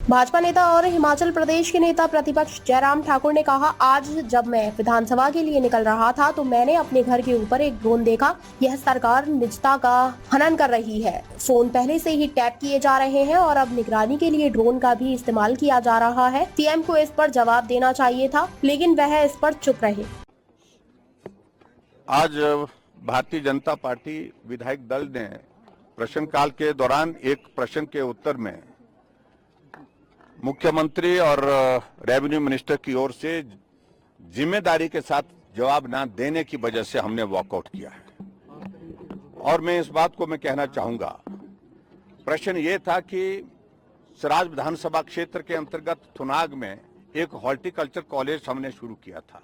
भाजपा नेता और हिमाचल प्रदेश के नेता प्रतिपक्ष जयराम ठाकुर ने कहा, आज जब मैं विधानसभा के लिए निकल रहा था तो मैंने अपने घर के ऊपर एक ड्रोन देखा। यह सरकार निजता का हनन कर रही है। फोन पहले से ही टैप किए जा रहे हैं और अब निगरानी के लिए ड्रोन का भी इस्तेमाल किया जा रहा है। सीएम को इस पर जवाब देना चाहिए था, लेकिन वह इस पर चुप रहे। आज भारतीय जनता पार्टी विधायक दल ने प्रश्नकाल के दौरान एक प्रश्न के उत्तर में मुख्यमंत्री और रेवेन्यू मिनिस्टर की ओर से जिम्मेदारी के साथ जवाब न देने की वजह से हमने वॉकआउट किया है। और मैं इस बात को मैं कहना चाहूंगा, प्रश्न ये था कि सराज विधानसभा क्षेत्र के अंतर्गत थुनाग में एक हॉर्टिकल्चर कॉलेज हमने शुरू किया था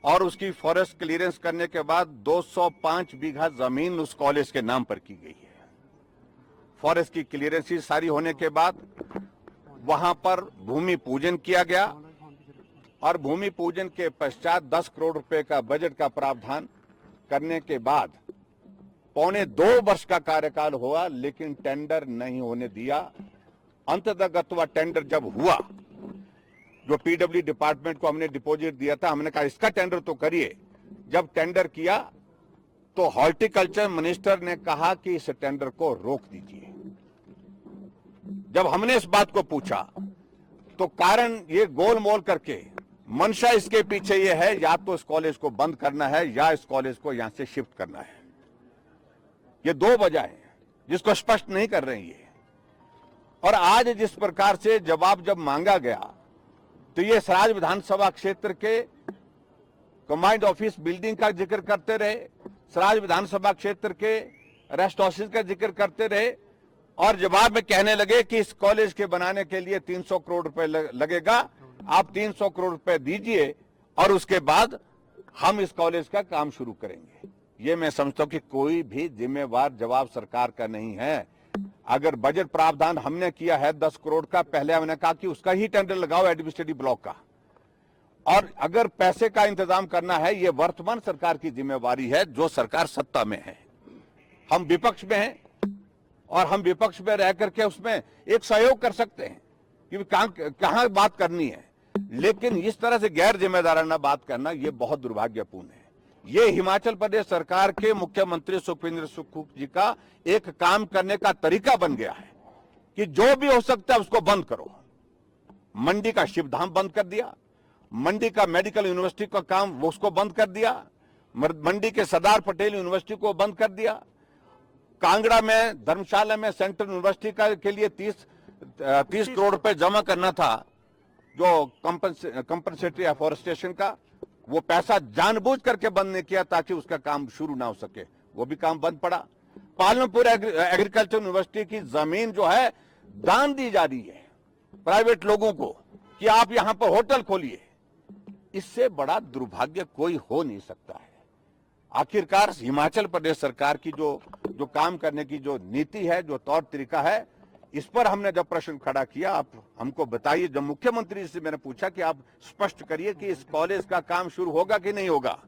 और उसकी फॉरेस्ट क्लियरेंस करने के बाद 205 बीघा जमीन उस कॉलेज के नाम पर की गई है। फॉरेस्ट की क्लियरेंस सारी होने के बाद वहां पर भूमि पूजन किया गया और भूमि पूजन के पश्चात 10 करोड़ रुपए का बजट का प्रावधान करने के बाद 1.25 वर्ष का कार्यकाल हुआ, लेकिन टेंडर नहीं होने दिया। अंततः टेंडर जब हुआ, जो पीडब्ल्यू डिपार्टमेंट को हमने डिपॉजिट दिया था, हमने कहा इसका टेंडर तो करिए। जब टेंडर किया तो हॉर्टिकल्चर मिनिस्टर ने कहा कि इस टेंडर को रोक दीजिए। जब हमने इस बात को पूछा तो कारण ये गोल मोल करके मंशा इसके पीछे ये है, या तो इस कॉलेज को बंद करना है या इस कॉलेज को यहां से शिफ्ट करना है। ये दो वजह है जिसको स्पष्ट नहीं कर रहे हैं। और आज जिस प्रकार से जवाब जब मांगा गया तो ये सराज विधानसभा क्षेत्र के कमांड ऑफिस बिल्डिंग का जिक्र करते रहे, सराज विधानसभा क्षेत्र के रेस्ट हाउसेज का जिक्र करते रहे और जवाब में कहने लगे कि इस कॉलेज के बनाने के लिए 300 करोड़ रुपए लगेगा, आप 300 करोड़ रुपए दीजिए और उसके बाद हम इस कॉलेज का काम शुरू करेंगे। ये मैं समझता हूं कि कोई भी जिम्मेवार जवाब सरकार का नहीं है। अगर बजट प्रावधान हमने किया है 10 करोड़ का, पहले हमने कहा कि उसका ही टेंडर लगाओ एडमिनिस्ट्रेटिव ब्लॉक का। और अगर पैसे का इंतजाम करना है, ये वर्तमान सरकार की जिम्मेवारी है, जो सरकार सत्ता में है। हम विपक्ष में हैं और हम विपक्ष में रह करके उसमें एक सहयोग कर सकते हैं कि कहां बात करनी है, लेकिन इस तरह से गैर जिम्मेदाराना बात करना यह बहुत दुर्भाग्यपूर्ण है। ये हिमाचल प्रदेश सरकार के मुख्यमंत्री सुखविंदर सुक्खू जी का एक काम करने का तरीका बन गया है कि जो भी हो सकता है उसको बंद करो। मंडी का शिवधाम बंद कर दिया, मंडी का मेडिकल यूनिवर्सिटी का काम उसको बंद कर दिया, मंडी के सरदार पटेल यूनिवर्सिटी को बंद कर दिया, कांगड़ा में धर्मशाला में सेंट्रल यूनिवर्सिटी के लिए 30 करोड़ रुपए जमा करना था, जो कंपनसेटरी एफॉरेस्टेशन का, वो पैसा जानबूझ करके बंद नहीं किया ताकि उसका काम शुरू ना हो सके, वो भी काम बंद पड़ा। पालमपुर एग्रीकल्चर यूनिवर्सिटी की जमीन जो है दान दी जा रही है प्राइवेट लोगों को कि आप यहां पर होटल खोलिए। इससे बड़ा दुर्भाग्य कोई हो नहीं सकता है। आखिरकार हिमाचल प्रदेश सरकार की जो काम करने की जो नीति है, जो तौर तरीका है, इस पर हमने जब प्रश्न खड़ा किया, आप हमको बताइए। जब मुख्यमंत्री से मैंने पूछा कि आप स्पष्ट करिए कि इस कॉलेज का काम शुरू होगा कि नहीं होगा,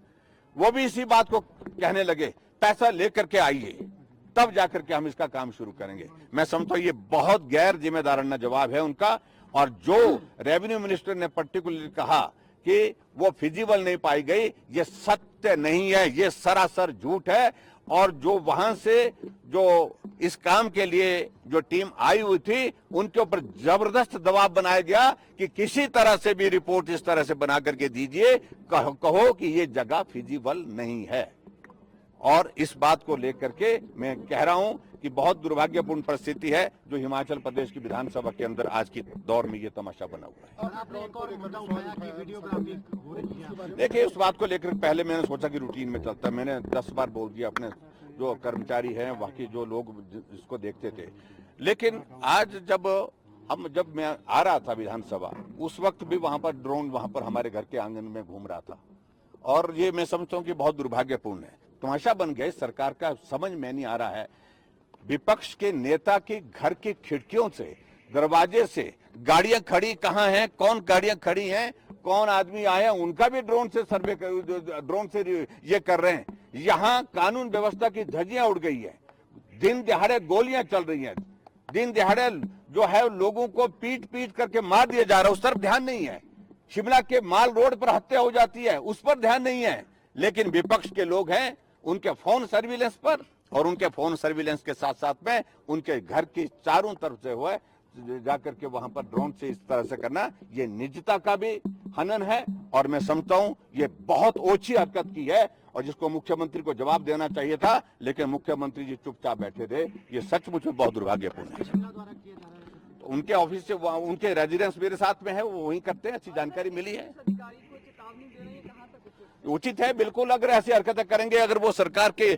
वो भी इसी बात को कहने लगे, पैसा लेकर के आइए तब जाकर के हम इसका काम शुरू करेंगे। मैं समझता हूं ये बहुत गैर जिम्मेदाराना जवाब है उनका। और जो रेवेन्यू मिनिस्टर ने पर्टिकुलरली कहा कि वो फिजिबल नहीं पाई गई, ये सत्य नहीं है, ये सरासर झूठ है। और जो वहां से जो इस काम के लिए जो टीम आई हुई थी, उनके ऊपर जबरदस्त दबाव बनाया गया कि किसी तरह से भी रिपोर्ट इस तरह से बना करके दीजिए, कहो कि ये जगह फिजिबल नहीं है। और इस बात को लेकर के मैं कह रहा हूं कि बहुत दुर्भाग्यपूर्ण परिस्थिति है जो हिमाचल प्रदेश की विधानसभा के अंदर आज की दौर में ये तमाशा बना हुआ है। देखिए, उस बात को लेकर पहले मैंने सोचा कि रूटीन में चलता है, मैंने 10 बार बोल दिया अपने जो कर्मचारी हैं, बाकी जो लोग इसको देखते थे। लेकिन आज जब मैं आ रहा था विधानसभा, उस वक्त भी वहां पर ड्रोन वहां पर हमारे घर के आंगन में घूम रहा था और ये मैं समझता हूं कि बहुत दुर्भाग्यपूर्ण है। तमाशा बन गया सरकार का, समझ में नहीं आ रहा है। विपक्ष के नेता के घर की खिड़कियों से, दरवाजे से गाड़ियां खड़ी कहां हैं, कौन गाड़ियां खड़ी हैं, कौन आदमी आए हैं, उनका भी ड्रोन से सर्वे ड्रोन से ये कर रहे हैं। यहां कानून व्यवस्था की धज्जियां उड़ गई है, दिन दिहाड़े गोलियां चल रही हैं। दिन दिहाड़े जो है लोगों को पीट पीट करके मार दिया जा रहा है, उस तरफ ध्यान नहीं है। शिमला के माल रोड पर हत्या हो जाती है, उस पर ध्यान नहीं है। लेकिन विपक्ष के लोग हैं, उनके फोन सर्विलेंस पर, और उनके फोन सर्विलेंस के साथ साथ में उनके घर की चारों तरफ से हुआ जाकर के वहां पर ड्रोन से इस तरह से करना, ये निजता का भी हनन है। और मैं समझता हूं ये बहुत ओछी हरकत की है और जिसको मुख्यमंत्री को जवाब देना चाहिए था, लेकिन मुख्यमंत्री जी चुपचाप बैठे थे। ये सचमुच में बहुत दुर्भाग्यपूर्ण है। तो उनके ऑफिस से उनके रेजिडेंस मेरे साथ में है, वो वहीं करते हैं, अच्छी जानकारी मिली है। उचित है बिल्कुल। अगर ऐसी हरकतें करेंगे, अगर वो सरकार के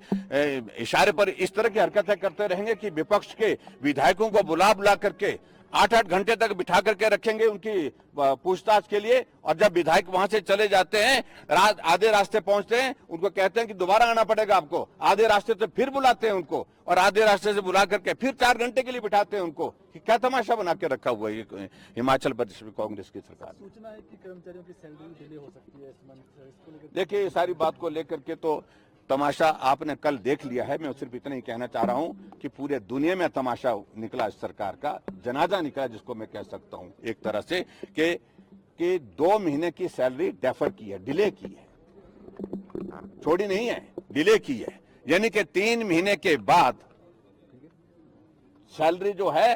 इशारे पर इस तरह की हरकतें करते रहेंगे कि विपक्ष के विधायकों को बुला बुला करके 8-8 घंटे तक बिठा करके रखेंगे उनकी पूछताछ के लिए, और जब विधायक वहां से चले जाते हैं, आधे रास्ते पहुंचते हैं, उनको कहते हैं कि दोबारा आना पड़ेगा आपको, आधे रास्ते से फिर बुलाते हैं उनको, और आधे रास्ते से बुला करके फिर 4 घंटे के लिए बिठाते हैं उनको। कि क्या तमाशा बना के रखा हुआ है हिमाचल प्रदेश में कांग्रेस की सरकार। सूचना है कि कर्मचारियों की सैलरी डिले हो सकती है इस मंथ, इसको लेकर देखिए, ये सारी बात को लेकर के तो तमाशा आपने कल देख लिया है। मैं सिर्फ इतना ही कहना चाह रहा हूं कि पूरे दुनिया में तमाशा निकला इस सरकार का, जनाजा निकला जिसको मैं कह सकता हूं एक तरह से, कि 2 महीने की सैलरी डेफर की है, डिले की है, छोड़ी नहीं है, डिले की है। यानी कि 3 महीने के बाद सैलरी जो है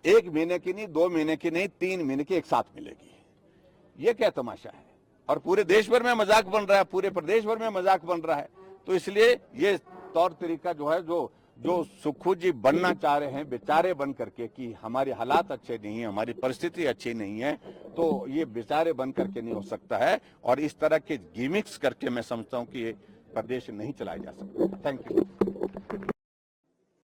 1 महीने की नहीं, 2 महीने की नहीं, 3 महीने की एक साथ मिलेगी। ये क्या तमाशा है? और पूरे देश भर में मजाक बन रहा है, पूरे प्रदेश भर में मजाक बन रहा है। तो इसलिए ये तौर तरीका जो है, जो सुक्खू जी बनना चाह रहे हैं बेचारे बन करके कि हमारे हालात अच्छे नहीं है, हमारी परिस्थिति अच्छी नहीं है, तो ये बेचारे बन करके नहीं हो सकता है। और इस तरह के गिमिक्स करके मैं समझता हूं कि ये प्रदेश नहीं चलाया जा सकता। Thank you.